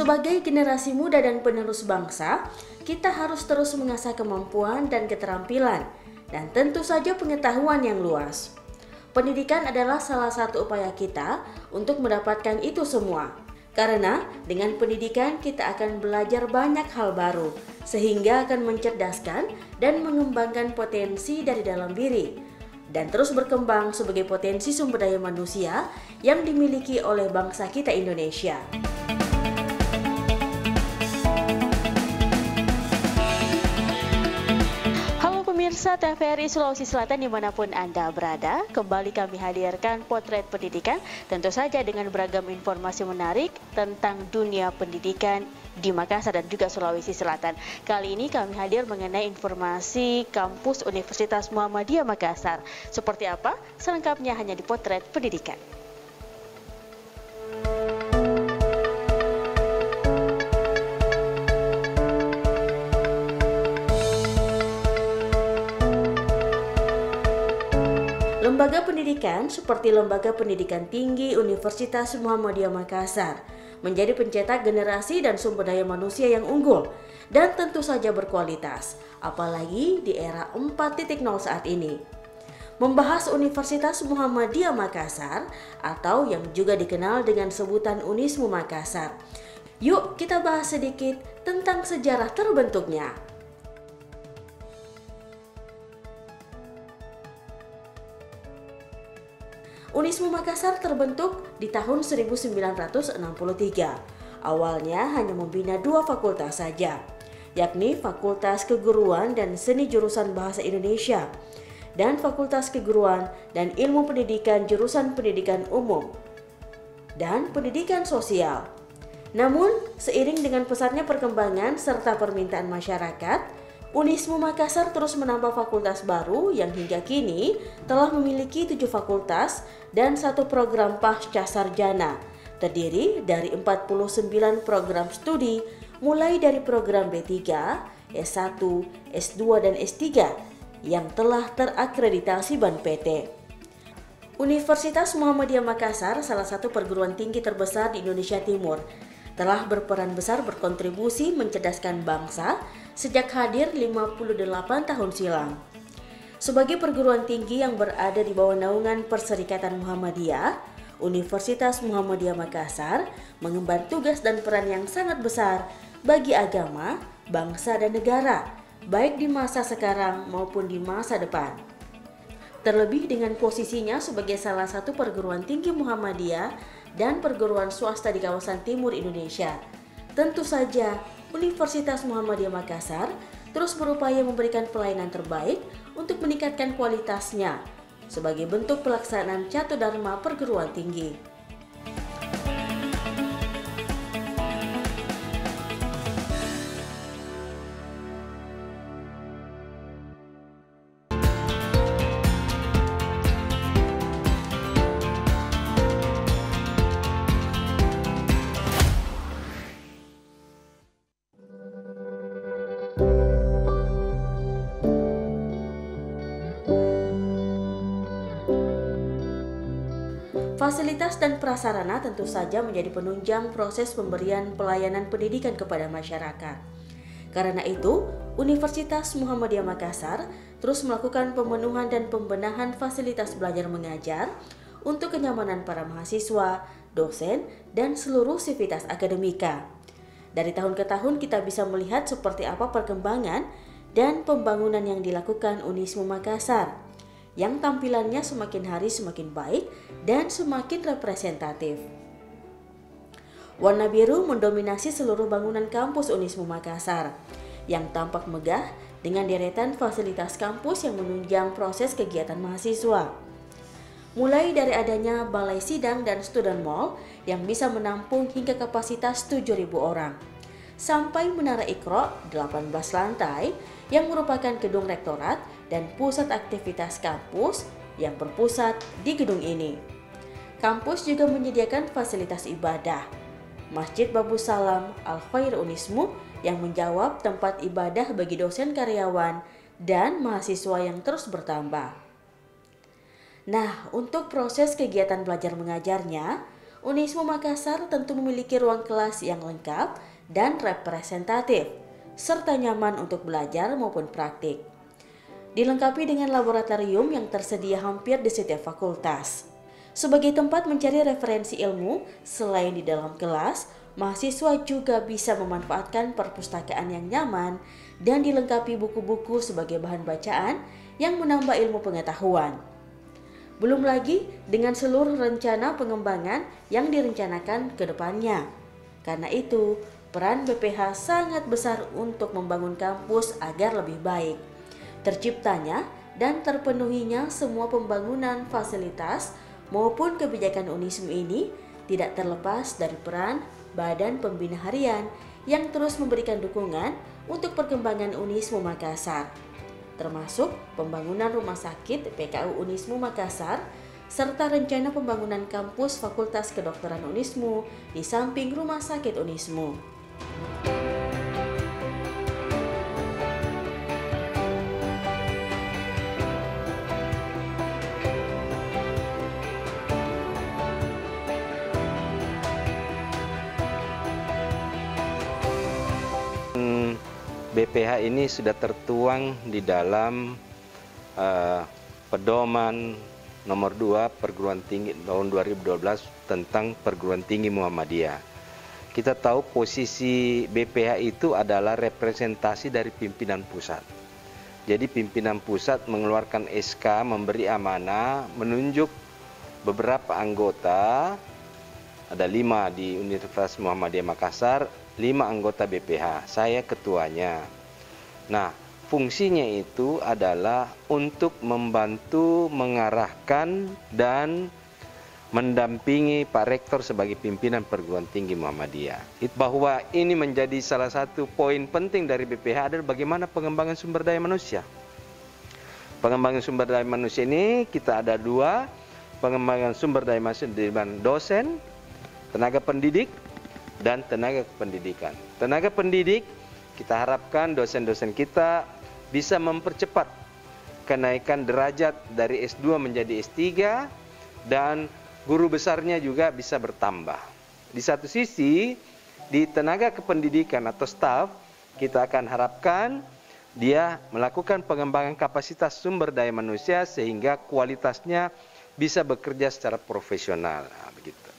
Sebagai generasi muda dan penerus bangsa, kita harus terus mengasah kemampuan dan keterampilan, dan tentu saja pengetahuan yang luas. Pendidikan adalah salah satu upaya kita untuk mendapatkan itu semua. Karena dengan pendidikan kita akan belajar banyak hal baru, sehingga akan mencerdaskan dan mengembangkan potensi dari dalam diri, dan terus berkembang sebagai potensi sumber daya manusia yang dimiliki oleh bangsa kita Indonesia. Pemirsa TVRI Sulawesi Selatan dimanapun Anda berada, kembali kami hadirkan potret pendidikan, tentu saja dengan beragam informasi menarik tentang dunia pendidikan di Makassar dan juga Sulawesi Selatan. Kali ini kami hadir mengenai informasi kampus Universitas Muhammadiyah Makassar. Seperti apa? Selengkapnya hanya di potret pendidikan. Lembaga pendidikan seperti Lembaga Pendidikan Tinggi Universitas Muhammadiyah Makassar menjadi pencetak generasi dan sumber daya manusia yang unggul dan tentu saja berkualitas, apalagi di era 4.0 saat ini. Membahas Universitas Muhammadiyah Makassar atau yang juga dikenal dengan sebutan Unismu Makassar. Yuk kita bahas sedikit tentang sejarah terbentuknya. Unismu Makassar terbentuk di tahun 1963. Awalnya hanya membina 2 fakultas saja, yakni Fakultas Keguruan dan Seni Jurusan Bahasa Indonesia dan Fakultas Keguruan dan Ilmu Pendidikan Jurusan Pendidikan Umum dan Pendidikan Sosial. Namun, seiring dengan pesatnya perkembangan serta permintaan masyarakat, Unismu Makassar terus menambah fakultas baru yang hingga kini telah memiliki 7 fakultas dan 1 program pasca sarjana, terdiri dari 49 program studi mulai dari program B3, S1, S2, dan S3 yang telah terakreditasi BAN PT. Universitas Muhammadiyah Makassar, salah satu perguruan tinggi terbesar di Indonesia Timur, telah berperan besar berkontribusi mencerdaskan bangsa sejak hadir 58 tahun silam. Sebagai perguruan tinggi yang berada di bawah naungan Perserikatan Muhammadiyah, Universitas Muhammadiyah Makassar mengemban tugas dan peran yang sangat besar bagi agama, bangsa, dan negara, baik di masa sekarang maupun di masa depan. Terlebih dengan posisinya sebagai salah satu perguruan tinggi Muhammadiyah dan perguruan swasta di kawasan timur Indonesia, tentu saja Universitas Muhammadiyah Makassar terus berupaya memberikan pelayanan terbaik untuk meningkatkan kualitasnya sebagai bentuk pelaksanaan Catur Dharma perguruan tinggi. Fasilitas dan prasarana tentu saja menjadi penunjang proses pemberian pelayanan pendidikan kepada masyarakat. Karena itu, Universitas Muhammadiyah Makassar terus melakukan pemenuhan dan pembenahan fasilitas belajar mengajar untuk kenyamanan para mahasiswa, dosen, dan seluruh sivitas akademika. Dari tahun ke tahun kita bisa melihat seperti apa perkembangan dan pembangunan yang dilakukan Unismu Makassar, yang tampilannya semakin hari semakin baik dan semakin representatif. Warna biru mendominasi seluruh bangunan kampus Unismu Makassar, yang tampak megah dengan deretan fasilitas kampus yang menunjang proses kegiatan mahasiswa. Mulai dari adanya balai sidang dan student mall yang bisa menampung hingga kapasitas 7.000 orang, sampai Menara Iqra 18 lantai yang merupakan gedung rektorat dan pusat aktivitas kampus yang berpusat di gedung ini. Kampus juga menyediakan fasilitas ibadah, Masjid Babu Salam Al-Khair Unismu yang menjawab tempat ibadah bagi dosen karyawan dan mahasiswa yang terus bertambah. Nah, untuk proses kegiatan belajar mengajarnya, Unismu Makassar tentu memiliki ruang kelas yang lengkap dan representatif, serta nyaman untuk belajar maupun praktik. Dilengkapi dengan laboratorium yang tersedia hampir di setiap fakultas. Sebagai tempat mencari referensi ilmu, selain di dalam kelas, mahasiswa juga bisa memanfaatkan perpustakaan yang nyaman dan dilengkapi buku-buku sebagai bahan bacaan yang menambah ilmu pengetahuan. Belum lagi dengan seluruh rencana pengembangan yang direncanakan ke depannya. Karena itu, peran BPH sangat besar untuk membangun kampus agar lebih baik. Terciptanya dan terpenuhinya semua pembangunan fasilitas maupun kebijakan Unismu ini tidak terlepas dari peran Badan Pembina Harian yang terus memberikan dukungan untuk perkembangan Unismu Makassar, termasuk pembangunan rumah sakit PKU Unismu Makassar, serta rencana pembangunan kampus Fakultas Kedokteran Unismu di samping rumah sakit Unismu. BPH ini sudah tertuang di dalam pedoman nomor 2 perguruan tinggi tahun 2012 tentang perguruan tinggi Muhammadiyah. Kita tahu posisi BPH itu adalah representasi dari pimpinan pusat. Jadi pimpinan pusat mengeluarkan SK, memberi amanah, menunjuk beberapa anggota, ada 5 di Universitas Muhammadiyah Makassar, 5 anggota BPH, saya ketuanya. Nah, fungsinya itu adalah untuk membantu mengarahkan dan mendampingi Pak Rektor sebagai pimpinan perguruan tinggi Muhammadiyah. Bahwa ini menjadi salah satu poin penting dari BPH adalah bagaimana pengembangan sumber daya manusia. Pengembangan sumber daya manusia ini kita ada 2, pengembangan sumber daya manusia dengan dosen, tenaga pendidik, dan tenaga pendidikan. Tenaga pendidik, kita harapkan dosen-dosen kita bisa mempercepat kenaikan derajat dari S2 menjadi S3 dan guru besarnya juga bisa bertambah. Di satu sisi, di tenaga kependidikan atau staf, kita akan harapkan dia melakukan pengembangan kapasitas sumber daya manusia sehingga kualitasnya bisa bekerja secara profesional. Nah, begitu.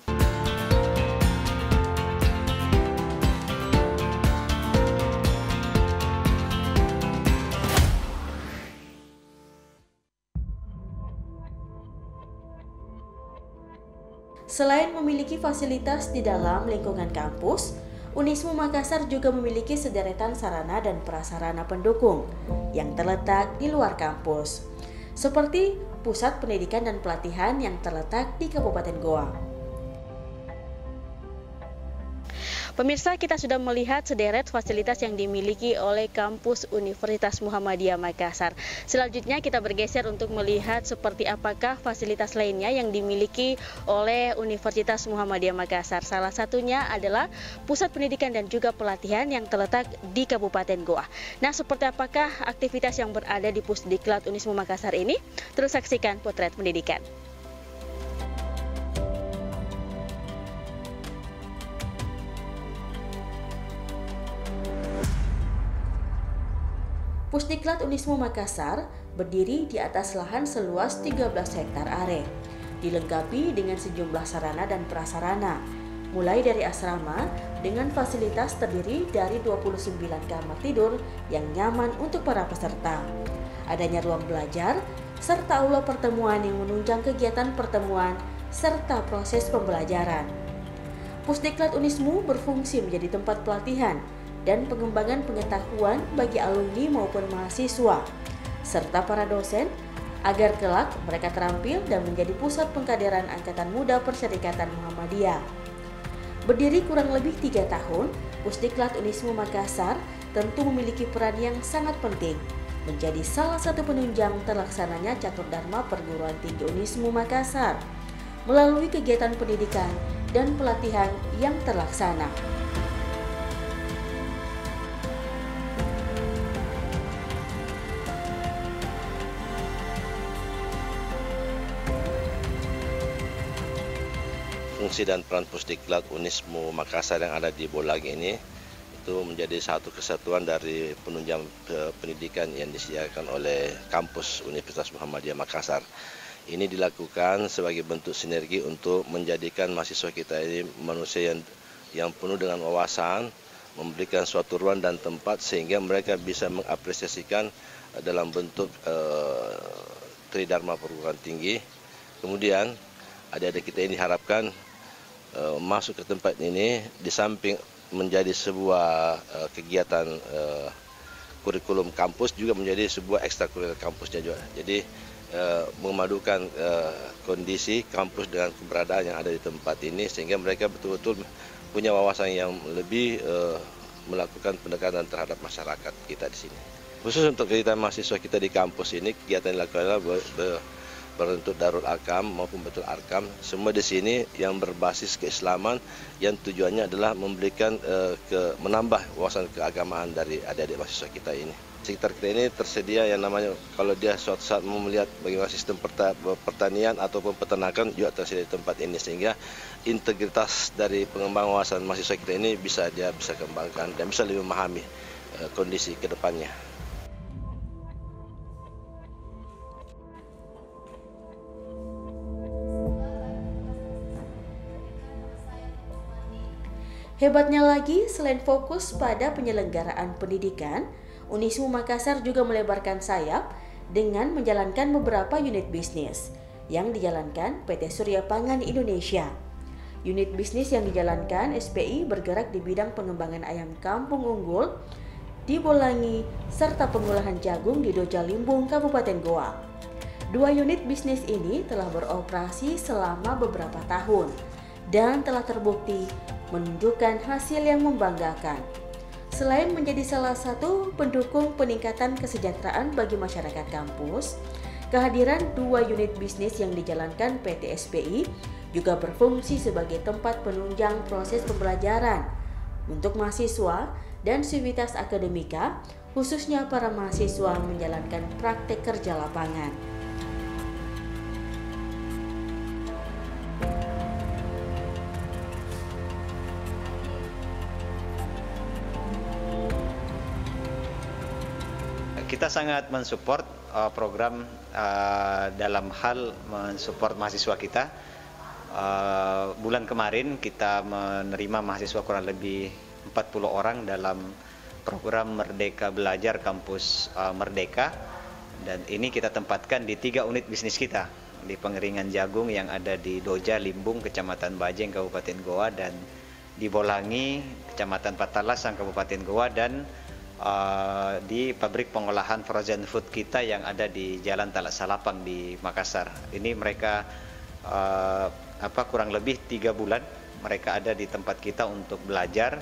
Selain memiliki fasilitas di dalam lingkungan kampus, Unismu Makassar juga memiliki sederetan sarana dan prasarana pendukung yang terletak di luar kampus, seperti pusat pendidikan dan pelatihan yang terletak di Kabupaten Goa. Pemirsa, kita sudah melihat sederet fasilitas yang dimiliki oleh kampus Universitas Muhammadiyah Makassar. Selanjutnya kita bergeser untuk melihat seperti apakah fasilitas lainnya yang dimiliki oleh Universitas Muhammadiyah Makassar. Salah satunya adalah pusat pendidikan dan juga pelatihan yang terletak di Kabupaten Goa. Nah, seperti apakah aktivitas yang berada di Pusdiklat Unismu Makassar ini? Terus saksikan Potret Pendidikan. Pusdiklat Unismu Makassar berdiri di atas lahan seluas 13 hektar are, dilengkapi dengan sejumlah sarana dan prasarana, mulai dari asrama dengan fasilitas terdiri dari 29 kamar tidur yang nyaman untuk para peserta, adanya ruang belajar, serta aula pertemuan yang menunjang kegiatan pertemuan serta proses pembelajaran. Pusdiklat Unismu berfungsi menjadi tempat pelatihan dan pengembangan pengetahuan bagi alumni maupun mahasiswa, serta para dosen, agar kelak mereka terampil dan menjadi pusat pengkaderan Angkatan Muda Perserikatan Muhammadiyah. Berdiri kurang lebih 3 tahun, Pusdiklat Unismu Makassar tentu memiliki peran yang sangat penting, menjadi salah satu penunjang terlaksananya Catur Dharma Perguruan Tinggi Unismu Makassar, melalui kegiatan pendidikan dan pelatihan yang terlaksana. fungsi dan peran Pusdiklat Unismu Makassar yang ada di Bolangi ini itu menjadi satu kesatuan dari penunjang pendidikan yang disediakan oleh kampus Universitas Muhammadiyah Makassar. Ini dilakukan sebagai bentuk sinergi untuk menjadikan mahasiswa kita ini manusia yang penuh dengan wawasan, memberikan suatu ruang dan tempat sehingga mereka bisa mengapresiasikan dalam bentuk tridharma perguruan tinggi. Kemudian adik-adik kita ini diharapkan masuk ke tempat ini di samping menjadi sebuah kegiatan kurikulum kampus juga menjadi sebuah ekstrakurikuler kampusnya juga. Jadi memadukan kondisi kampus dengan keberadaan yang ada di tempat ini sehingga mereka betul-betul punya wawasan yang lebih melakukan pendekatan terhadap masyarakat kita di sini. Khusus untuk kita mahasiswa kita di kampus ini kegiatan yang dilakukan adalah berbentuk Darul Arkam maupun Betul Arkam, semua di sini yang berbasis keislaman yang tujuannya adalah memberikan menambah wawasan keagamaan dari adik-adik mahasiswa kita ini. Sekitar kita ini tersedia yang namanya kalau dia suatu saat mau melihat bagaimana sistem pertanian ataupun peternakan juga tersedia di tempat ini sehingga integritas dari pengembangan wawasan mahasiswa kita ini bisa kembangkan dan bisa lebih memahami kondisi ke depannya. Hebatnya lagi, selain fokus pada penyelenggaraan pendidikan, Unismu Makassar juga melebarkan sayap dengan menjalankan beberapa unit bisnis yang dijalankan PT Surya Pangan Indonesia. Unit bisnis yang dijalankan SPI bergerak di bidang pengembangan ayam kampung unggul di Bolangi serta pengolahan jagung di Doja Limbung, Kabupaten Goa. Dua unit bisnis ini telah beroperasi selama beberapa tahun dan telah terbukti menunjukkan hasil yang membanggakan. Selain menjadi salah satu pendukung peningkatan kesejahteraan bagi masyarakat kampus, kehadiran dua unit bisnis yang dijalankan PT SPI juga berfungsi sebagai tempat penunjang proses pembelajaran untuk mahasiswa dan sivitas akademika, khususnya para mahasiswa menjalankan praktek kerja lapangan. Kita sangat mensupport program dalam hal mensupport mahasiswa kita. Bulan kemarin kita menerima mahasiswa kurang lebih 40 orang dalam program Merdeka Belajar Kampus Merdeka, dan ini kita tempatkan di 3 unit bisnis kita di pengeringan jagung yang ada di Doja Limbung, Kecamatan Bajeng, Kabupaten Goa, dan di Bolangi, Kecamatan Patalasang, Kabupaten Goa, dan di pabrik pengolahan frozen food kita yang ada di Jalan Talak Salapang di Makassar. Ini mereka kurang lebih 3 bulan mereka ada di tempat kita untuk belajar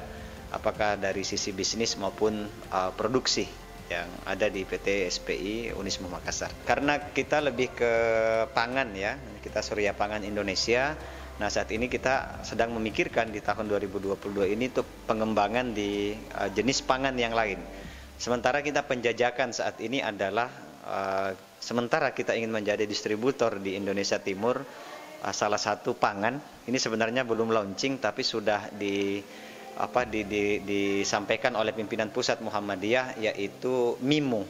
apakah dari sisi bisnis maupun produksi yang ada di PT SPI Unismu Makassar. Karena kita lebih ke pangan ya, kita Surya Pangan Indonesia. Nah, saat ini kita sedang memikirkan di tahun 2022 ini untuk pengembangan di jenis pangan yang lain. Sementara kita penjajakan saat ini adalah sementara kita ingin menjadi distributor di Indonesia Timur salah satu pangan. Ini sebenarnya belum launching tapi sudah disampaikan oleh pimpinan pusat Muhammadiyah, yaitu MIMU,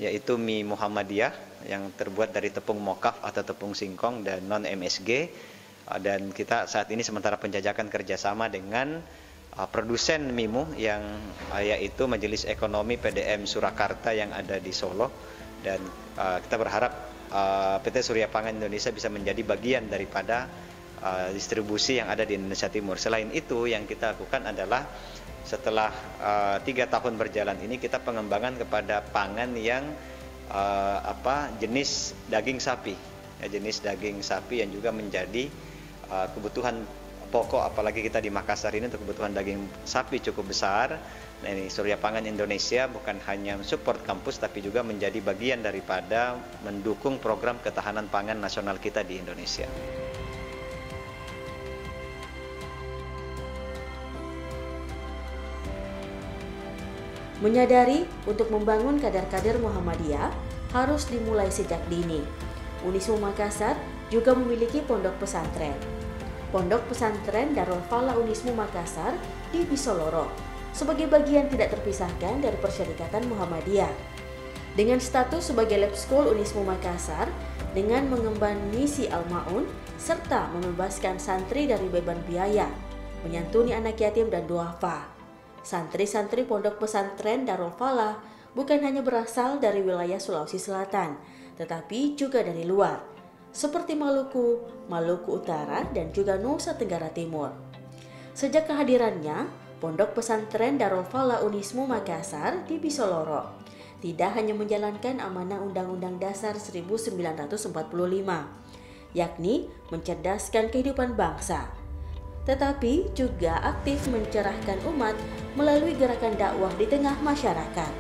yaitu mie Muhammadiyah yang terbuat dari tepung mokaf atau tepung singkong dan non MSG. Dan kita saat ini sementara penjajakan kerjasama dengan produsen MIMU yang yaitu Majelis Ekonomi PDM Surakarta yang ada di Solo, dan kita berharap PT Surya Pangan Indonesia bisa menjadi bagian daripada distribusi yang ada di Indonesia Timur. Selain itu yang kita lakukan adalah setelah 3 tahun berjalan ini kita pengembangan kepada pangan yang jenis daging sapi, jenis daging sapi yang juga menjadi kebutuhan pokok, apalagi kita di Makassar ini untuk kebutuhan daging sapi cukup besar. Nah, ini Surya Pangan Indonesia bukan hanya support kampus tapi juga menjadi bagian daripada mendukung program ketahanan pangan nasional kita di Indonesia. Menyadari untuk membangun kader-kader Muhammadiyah harus dimulai sejak dini. Unismu Makassar juga memiliki pondok pesantren. Pondok Pesantren Darul Falah Unismu Makassar di Bisoloro sebagai bagian tidak terpisahkan dari Persyarikatan Muhammadiyah. Dengan status sebagai lab school Unismu Makassar, dengan mengemban misi Al-Ma'un, serta membebaskan santri dari beban biaya, menyantuni anak yatim dan duafa. Santri-santri Pondok Pesantren Darul Falah bukan hanya berasal dari wilayah Sulawesi Selatan, tetapi juga dari luar, seperti Maluku, Maluku Utara, dan juga Nusa Tenggara Timur. Sejak kehadirannya, Pondok Pesantren Darul Falah Unismu Makassar di Bisoloro tidak hanya menjalankan amanah Undang-Undang Dasar 1945, yakni mencerdaskan kehidupan bangsa, tetapi juga aktif mencerahkan umat melalui gerakan dakwah di tengah masyarakat.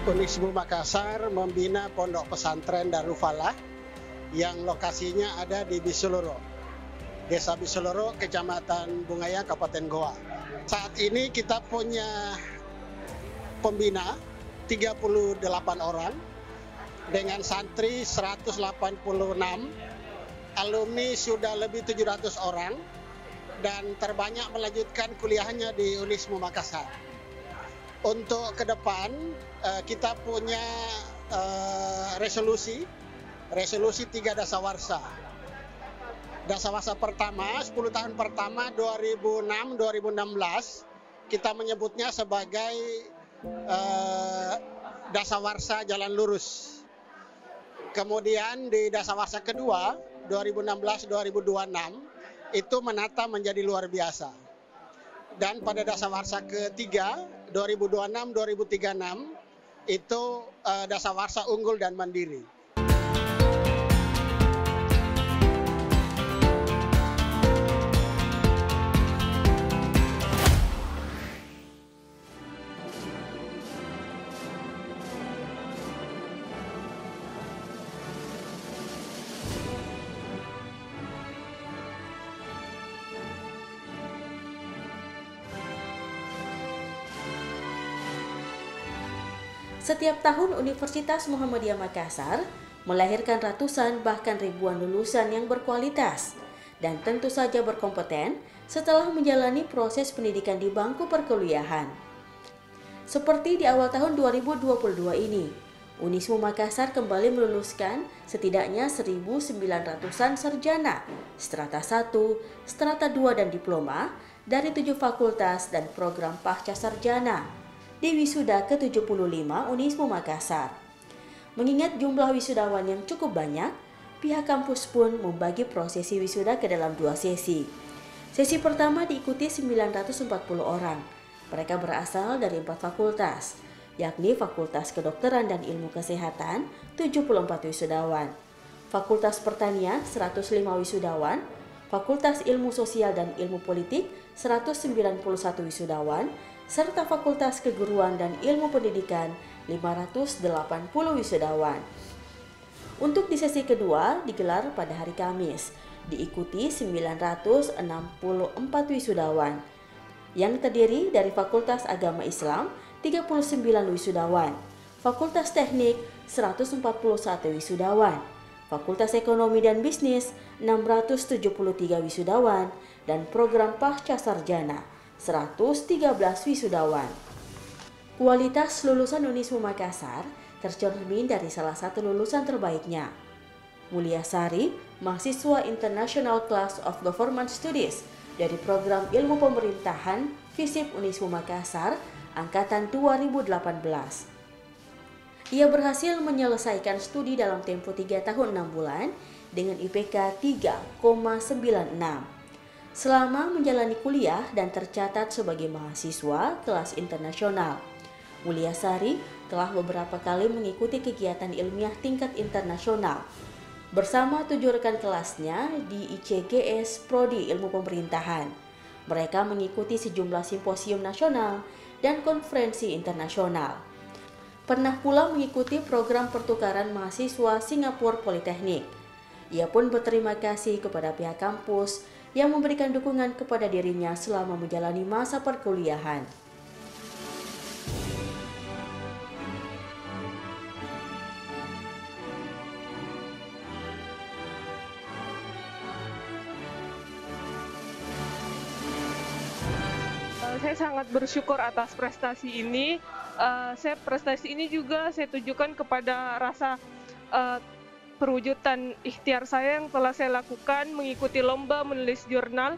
Unismu Makassar membina Pondok Pesantren Darul Falah yang lokasinya ada di Bisoloro, Desa Bisoloro, Kecamatan Bungaya, Kabupaten Goa. Saat ini kita punya pembina 38 orang dengan santri 186, alumni sudah lebih 700 orang, dan terbanyak melanjutkan kuliahnya di Unismu Makassar. Untuk ke depan kita punya resolusi 3 dasawarsa. Dasawarsa pertama, 10 tahun pertama 2006-2016, kita menyebutnya sebagai dasawarsa jalan lurus. Kemudian di dasawarsa kedua, 2016-2026, itu menata menjadi luar biasa. Dan pada dasawarsa ketiga, 2026-2036, itu dasawarsa unggul dan mandiri. Setiap tahun Universitas Muhammadiyah Makassar melahirkan ratusan bahkan ribuan lulusan yang berkualitas dan tentu saja berkompeten setelah menjalani proses pendidikan di bangku perkuliahan. Seperti di awal tahun 2022 ini, Unismu Makassar kembali meluluskan setidaknya 1.900-an sarjana, strata 1, strata 2 dan diploma dari 7 fakultas dan program pasca sarjana di wisuda ke-75 Unismu Makassar. Mengingat jumlah wisudawan yang cukup banyak, pihak kampus pun membagi prosesi wisuda ke dalam 2 sesi. Sesi pertama diikuti 940 orang. Mereka berasal dari 4 fakultas, yakni Fakultas Kedokteran dan Ilmu Kesehatan, 74 wisudawan, Fakultas Pertanian, 105 wisudawan, Fakultas Ilmu Sosial dan Ilmu Politik, 191 wisudawan, serta Fakultas Keguruan dan Ilmu Pendidikan 580 wisudawan. Untuk di sesi kedua digelar pada hari Kamis, diikuti 964 wisudawan yang terdiri dari Fakultas Agama Islam 39 wisudawan, Fakultas Teknik 141 wisudawan, Fakultas Ekonomi dan Bisnis 673 wisudawan, dan program pasca sarjana 113 wisudawan. Kualitas lulusan Unismu Makassar tercermin dari salah satu lulusan terbaiknya. Mulia Sari, mahasiswa International Class of Government Studies dari program Ilmu Pemerintahan FISIP Unismu Makassar angkatan 2018. Ia berhasil menyelesaikan studi dalam tempo 3 tahun 6 bulan dengan IPK 3,96. Selama menjalani kuliah dan tercatat sebagai mahasiswa kelas internasional, Mulia Sari telah beberapa kali mengikuti kegiatan ilmiah tingkat internasional bersama 7 rekan kelasnya di ICGS Prodi Ilmu Pemerintahan. Mereka mengikuti sejumlah simposium nasional dan konferensi internasional. Pernah pula mengikuti program pertukaran mahasiswa Singapura Politeknik. Ia pun berterima kasih kepada pihak kampus yang memberikan dukungan kepada dirinya selama menjalani masa perkuliahan. Saya sangat bersyukur atas prestasi ini. Prestasi ini juga saya tujukan kepada rasa perwujudan ikhtiar saya yang telah saya lakukan, mengikuti lomba menulis jurnal,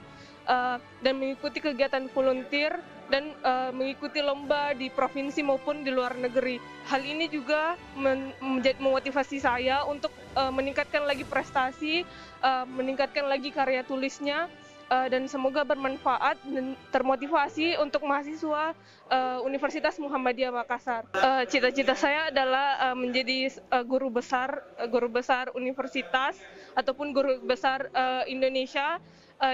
dan mengikuti kegiatan volunteer, dan mengikuti lomba di provinsi maupun di luar negeri. Hal ini juga menjadi memotivasi saya untuk meningkatkan lagi prestasi, meningkatkan lagi karya tulisnya, dan semoga bermanfaat dan termotivasi untuk mahasiswa Universitas Muhammadiyah Makassar. Cita-cita saya adalah menjadi guru besar universitas ataupun guru besar Indonesia,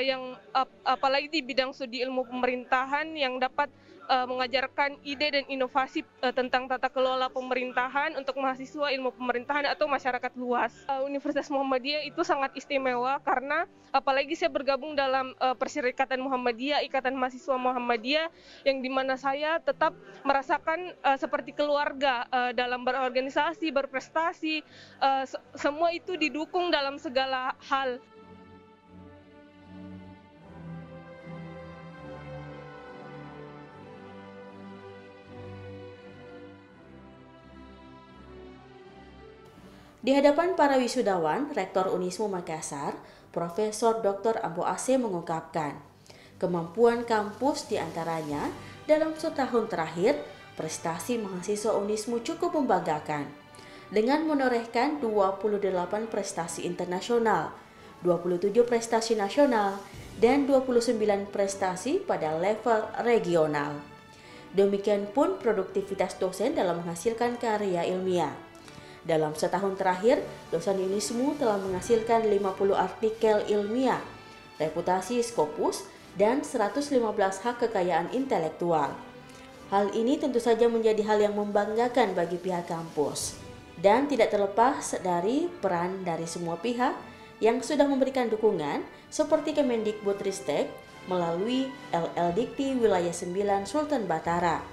yang apalagi di bidang studi ilmu pemerintahan yang dapat mengajarkan ide dan inovasi tentang tata kelola pemerintahan untuk mahasiswa ilmu pemerintahan atau masyarakat luas. Universitas Muhammadiyah itu sangat istimewa karena apalagi saya bergabung dalam Perserikatan Muhammadiyah, Ikatan Mahasiswa Muhammadiyah, yang dimana saya tetap merasakan seperti keluarga dalam berorganisasi, berprestasi, semua itu didukung dalam segala hal. Di hadapan para wisudawan, Rektor Unismu Makassar, Profesor Dr. Ambo Aceh mengungkapkan, kemampuan kampus diantaranya dalam setahun terakhir, prestasi mahasiswa Unismu cukup membanggakan. Dengan menorehkan 28 prestasi internasional, 27 prestasi nasional, dan 29 prestasi pada level regional. Demikian pun produktivitas dosen dalam menghasilkan karya ilmiah. Dalam setahun terakhir, dosen Unismu telah menghasilkan 50 artikel ilmiah, reputasi Scopus, dan 115 hak kekayaan intelektual. Hal ini tentu saja menjadi hal yang membanggakan bagi pihak kampus. Dan tidak terlepas dari peran dari semua pihak yang sudah memberikan dukungan seperti Kemendikbudristek melalui LL Dikti Wilayah 9 Sultan Batara,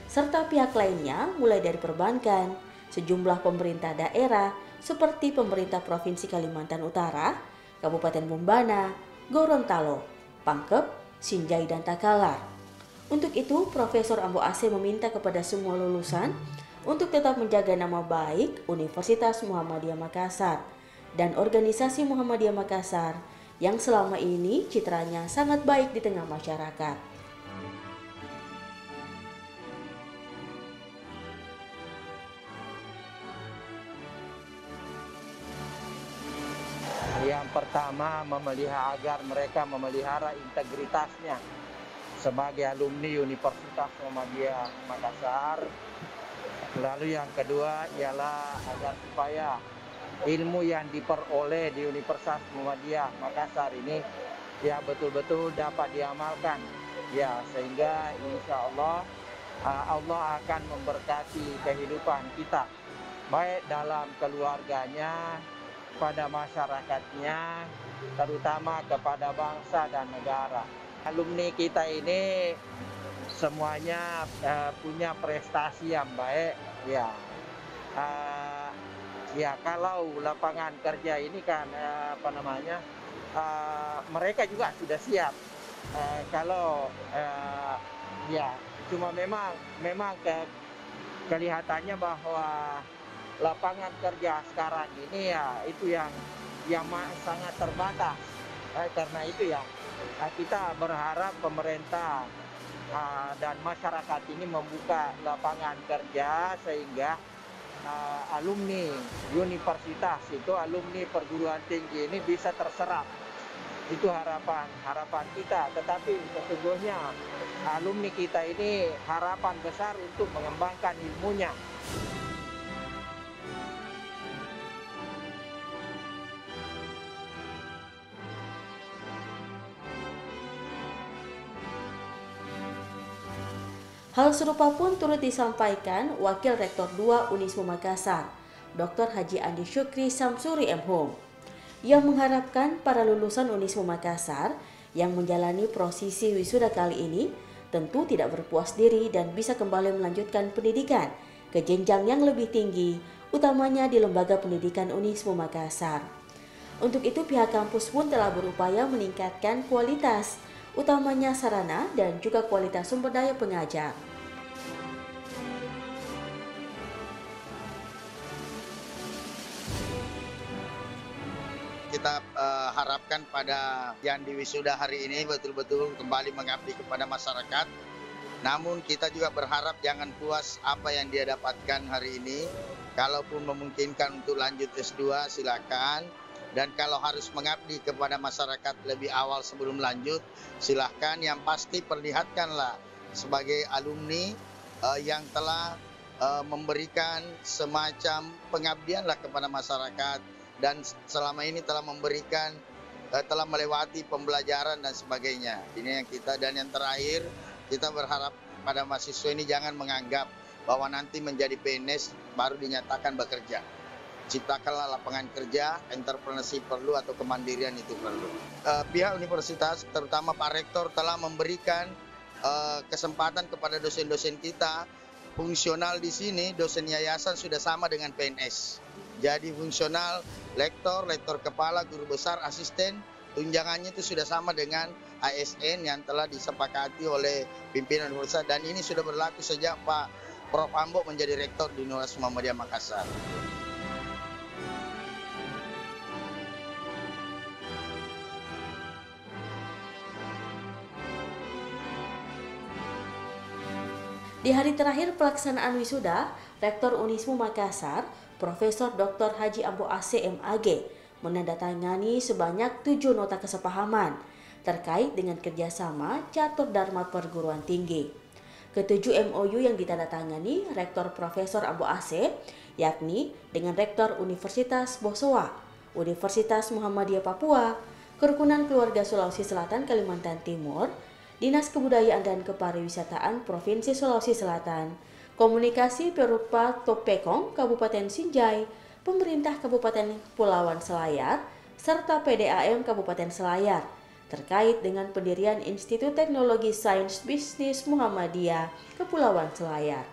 serta pihak lainnya mulai dari perbankan, sejumlah pemerintah daerah seperti pemerintah Provinsi Kalimantan Utara, Kabupaten Bombana, Gorontalo, Pangkep, Sinjai, dan Takalar. Untuk itu, Profesor Ambo Aceh meminta kepada semua lulusan untuk tetap menjaga nama baik Universitas Muhammadiyah Makassar dan organisasi Muhammadiyah Makassar yang selama ini citranya sangat baik di tengah masyarakat. Yang pertama, agar mereka memelihara integritasnya sebagai alumni Universitas Muhammadiyah Makassar. Lalu yang kedua ialah agar supaya ilmu yang diperoleh di Universitas Muhammadiyah Makassar ini ya betul-betul dapat diamalkan, ya, sehingga insya Allah Allah akan memberkati kehidupan kita, baik dalam keluarganya, pada masyarakatnya, terutama kepada bangsa dan negara. Alumni kita ini semuanya punya prestasi yang baik, ya. Ya, kalau lapangan kerja ini kan mereka juga sudah siap. Kalau ya, cuma memang kelihatannya bahwa lapangan kerja sekarang ini ya itu yang sangat terbatas. Karena itu ya kita berharap pemerintah dan masyarakat ini membuka lapangan kerja sehingga alumni universitas itu, alumni perguruan tinggi ini bisa terserap. Itu harapan kita. Tetapi sesungguhnya alumni kita ini harapan besar untuk mengembangkan ilmunya. Hal serupa pun turut disampaikan Wakil Rektor 2 Unismu Makassar, Dr. Haji Andi Syukri Samsuri MHum, yang mengharapkan para lulusan Unismu Makassar yang menjalani prosesi wisuda kali ini tentu tidak berpuas diri dan bisa kembali melanjutkan pendidikan ke jenjang yang lebih tinggi, utamanya di Lembaga Pendidikan Unismu Makassar. Untuk itu pihak kampus pun telah berupaya meningkatkan kualitas utamanya sarana dan juga kualitas sumber daya pengajar. Kita harapkan pada yang diwisuda hari ini betul-betul kembali mengabdi kepada masyarakat. Namun kita juga berharap jangan puas apa yang dia dapatkan hari ini. Kalaupun memungkinkan untuk lanjut S2 silakan. Dan kalau harus mengabdi kepada masyarakat lebih awal sebelum lanjut, silakan. Yang pasti perlihatkanlah sebagai alumni yang telah memberikan semacam pengabdianlah kepada masyarakat. Dan selama ini telah memberikan, telah melewati pembelajaran dan sebagainya. Ini yang kita, dan yang terakhir, kita berharap pada mahasiswa ini jangan menganggap bahwa nanti menjadi PNS baru dinyatakan bekerja. Ciptakanlah lapangan kerja, entrepreneurship perlu atau kemandirian itu perlu. Pihak universitas, terutama Pak Rektor, telah memberikan kesempatan kepada dosen-dosen kita. Fungsional di sini, dosen yayasan sudah sama dengan PNS. Jadi fungsional, lektor, lektor kepala, guru besar, asisten, tunjangannya itu sudah sama dengan ASN yang telah disepakati oleh pimpinan universitas. Dan ini sudah berlaku sejak Pak Prof. Ambo menjadi rektor di Universitas Muhammadiyah Makassar. Di hari terakhir pelaksanaan wisuda, Rektor Unismu Makassar, Profesor Dr. Haji Ambo AC MAG, menandatangani sebanyak 7 nota kesepahaman terkait dengan kerjasama catur dharma perguruan tinggi. Ketujuh MOU yang ditandatangani Rektor Profesor Ambo AC, yakni dengan Rektor Universitas Bosowa, Universitas Muhammadiyah Papua, Kerukunan Keluarga Sulawesi Selatan Kalimantan Timur, Dinas Kebudayaan dan Kepariwisataan Provinsi Sulawesi Selatan, Komunikasi Perupa Topekong Kabupaten Sinjai, Pemerintah Kabupaten Kepulauan Selayar, serta PDAM Kabupaten Selayar, terkait dengan pendirian Institut Teknologi Sains Bisnis Muhammadiyah Kepulauan Selayar.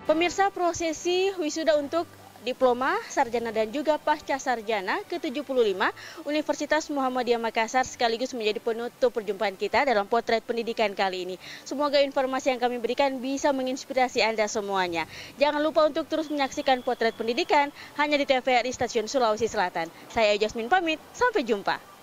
Pemirsa, prosesi wisuda untuk diploma, sarjana dan juga pasca sarjana ke-75 Universitas Muhammadiyah Makassar sekaligus menjadi penutup perjumpaan kita dalam potret pendidikan kali ini. Semoga informasi yang kami berikan bisa menginspirasi Anda semuanya. Jangan lupa untuk terus menyaksikan potret pendidikan hanya di TVRI Stasiun Sulawesi Selatan. Saya Jasmine pamit, sampai jumpa.